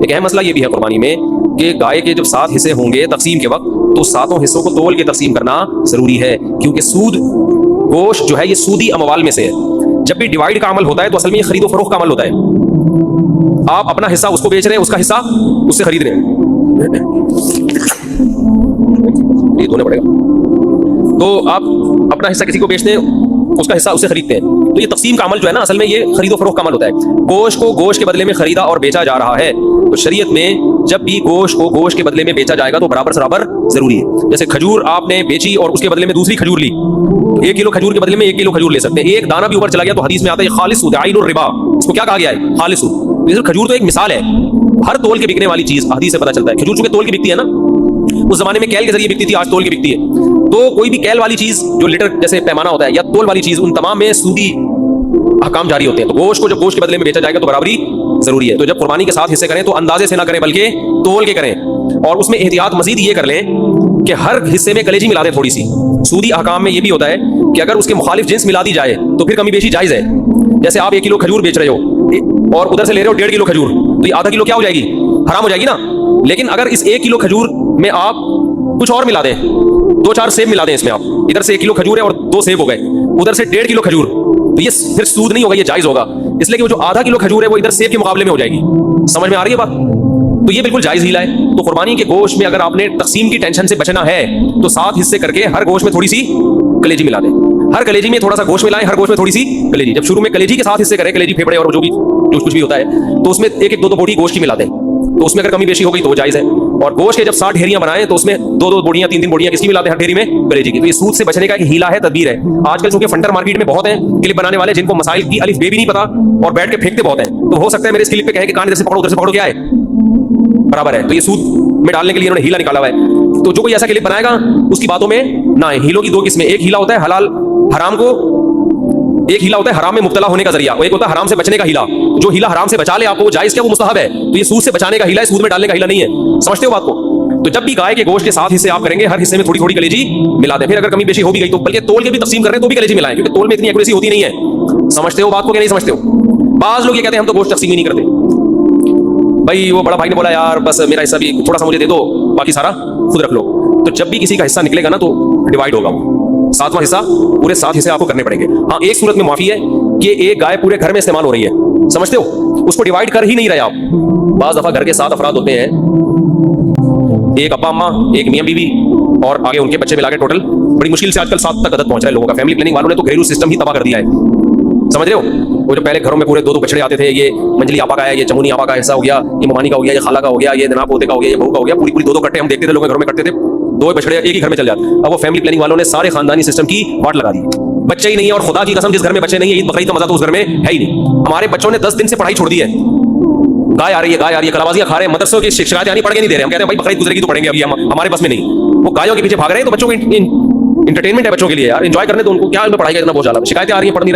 एक अहम मसला ये भी है कुर्बानी में कि गाय के जब 7 हिस्से होंगे तकसीम के वक्त, तो 7 हिस्सों को तोल के तकसीम करना जरूरी है, क्योंकि सूद गोश्त जो है ये सूदी अमवाल में से है। जब भी डिवाइड का अमल होता है तो असल में ये खरीदो फरोख्त का अमल होता है। आप अपना हिस्सा उसको बेच रहे हैं, उसका हिस्सा उससे खरीद रहे हैं, ये धोना पड़ेगा। तो आप अपना हिस्सा किसी को बेचते हैं, उसका हिस्सा उससे खरीदते हैं। तो ये तकसीम का अमल जो है ना, असल में ये खरीदो फरोख्त का अमल होता है। गोश्त को गोश्त के बदले में खरीदा और बेचा जा रहा है, तो शरीयत में जब भी गोश्त को गोश्त के बदले में बेचा जाएगा तो बराबर सराबर जरूरी है। जैसे खजूर आपने बेची और उसके बदले में दूसरी खजूर ली, 1 किलो खजूर के बदले में 1 किलो खजूर ले सकते हैं। एक दाना भी ऊपर चला गया तो हदीस में आता है खालिस सूद आइनुर रिबा। इसको क्या कहा गया है? खालिस सूद। खजूर तो एक मिसाल है, हर तोल के बिकने वाली चीज हदीस से पता चलता है। खजूर चूंकि तोल के बिकती है ना, उस जमाने में कैल के जरिए बिकती थी, आज तोल के बिकती है। तो कोई भी कैल वाली चीज जो लीटर जैसे पैमाना होता है या तोल वाली चीज, उन तमाम में सूदी अहकाम जारी होते हैं। तो गोश्त को जब गोश्त के बदले में बेचा जाएगा तो बराबरी जरूरी है। तो जब कुर्बानी के 7 हिस्से करें तो अंदाजे से ना करें बल्कि तोल के करें। और उसमें एहतियात मजीद ये कर लें कि हर हिस्से में कलेजी मिला दें थोड़ी सी। सूदी अहकाम में ये भी होता है कि अगर उसके मुखालिफ जिन्स मिला दी जाए तो फिर कमी बेशी जायज है। जैसे आप 1 किलो खजूर बेच रहे हो और उधर से ले रहे हो 1.5 किलो खजूर, तो ये आधा किलो क्या हो जाएगी? हराम हो जाएगी ना। लेकिन अगर इस 1 किलो खजूर में आप कुछ और मिला दें, 2-4 सेब मिला दें इसमें, आप इधर से 1 किलो खजूर है और 2 सेब हो गए, उधर से 1.5 किलो खजूर, तो ये फिर सूद नहीं होगा, ये जायज होगा। इसलिए कि वो जो आधा किलो खजूर है वो इधर सेब के मुकाबले में हो जाएगी। समझ में आ रही है बात? तो ये बिल्कुल जायज हीला है। तो कुर्बानी के गोश्त में अगर आपने तकसीम की टेंशन से बचना है तो 7 हिस्से करके हर गोश्त में थोड़ी सी कलेजी मिला दें। हर कलेजी में थोड़ा सा गोश्त मिलाएं, हर गोश्त में थोड़ी सी कलेजी। जब शुरू में कलेजी के 7 हिस्से करें, कलेजी फेफड़े और जो भी कुछ भी होता है, तो उसमें 1-1 2-2 बोटी गोश्त की मिला दें। तो उसमें अगर कमी बेशी हो गई तो वो जायज है। और गोश्त के जब 60 ढेरियां बनाएं तो उसमें 2-2 बोटियां 3-3 बोटियां किसकी मिलाते हैं? हर ढेरी में कलेजी की। तो ये सूद से बचने का एक हीला है, तदबीर है। आजकल चूंकि फंडर मार्केट में बहुत हैं क्लिप बनाने वाले, जिनको मसाइल की अलिफ बे भी नहीं पता और बैठ के फेंकते बहुत हैं। तो हो सकता है मेरे इस क्लिप पे कहे कि कान इधर से पकड़ो उधर से पकड़ो, क्या है बराबर है। तो ये सूद में डालने के लिए इन्होंने हीला निकाला हुआ है। तो जो कोई ऐसा क्लिप बनाएगा उसकी बातों में ना है। हीलों की 2 किस्में, एक हीला होता है हलाल हराम को, एक हीला होता है हराम में मुब्तला होने का जरिया, और एक होता है हराम से बचने का हीला। जो हीला हराम से बचा ले आपको, वो जायज क्या, वो मुस्तहब है। तो ये सूद से बचाने का हीला है, सूद में डालने का हीला नहीं है। समझते हो बात को? तो जब भी गाय के गोश्त के 7 हिस्से आप करेंगे, हर हिस्से में थोड़ी थोड़ी कलेजी मिला दें। फिर अगर कमी बेशी हो भी गई तो बल्कि तोल के भी तकसीम कर रहे हैं तो भी कलेजी मिलाएं, क्योंकि तोल में इतनी एक्यूरेसी होती नहीं है। समझते हो बात को कि नहीं समझते हो? बाज लोग ये कहते हैं हम तो गोश्त तकसीम ही नहीं करते। भाई वो बड़ा भाई ने बोला यार बस मेरा हिस्सा भी थोड़ा सा मुझे दे दो, बाकी सारा खुद रख लो। तो जब भी किसी का हिस्सा निकलेगा ना तो डिवाइड होगा, वो 7वां हिस्सा, पूरे 7 हिस्से आपको करने पड़ेंगे। हाँ, एक सूरत में माफी है कि एक गाय पूरे घर में इस्तेमाल हो रही है, समझते हो? उसको डिवाइड कर ही नहीं रहे आप। बाज दफा घर के 7 अफराद होते हैं, एक अब्बा अम्मा, एक मियां बीवी और आगे उनके बच्चे मिला के टोटल बड़ी मुश्किल से आजकल 7 तक अदद पहुंच रहा है लोगों का। फैमिली प्लानिंग वालों ने तो घरेलू सिस्टम ही तबाह कर दिया है, समझ रहे हो? वो जो पहले घरों में पूरे 2-2 बछड़े आते थे, ये मंजली आपा का है, ये चमुनी आपा का हिस्सा हो गया, ये ममानी का हो गया, ये खाला का हो गया, ये जनाब पोते का हो गया, ये बहू का हो गया, पूरी 2-2 कट्टे हम देखते थे लोग घरों में करते थे। 2 बछड़े एक ही घर में चल जाते। अब वो फैमिली प्लानिंग वालों ने सारे खानदानी सिस्टम की वाट लगा दी। बच्चे ही नहीं है, और खुदा की कसम जिस घर में बच्चे नहीं है, ईद बकरीद का मजा तो उस घर में है ही नहीं। हमारे बच्चों ने 10 दिन से पढ़ाई छोड़ दी है। गाय आ रही है, गाय आ रही है, कलाबाजियां खा रहे हैं, मदरसों की शिकायतें आनी, पढ़ के नहीं दे रहे। हम कहते हैं भाई बकरीद गुजरेगी तो पढ़ेंगे, अभी हमारे बस में नहीं। वो गायों के पीछे भाग रहे हैं। तो बच्चों को इंटरटेनमेंट है बच्चों के लिए यार, एंजॉय करने तो उनको, क्या उनमें पढ़ाई का इतना बोझ आ रहा है? शिकायतें आ रही है, पढ़ नहीं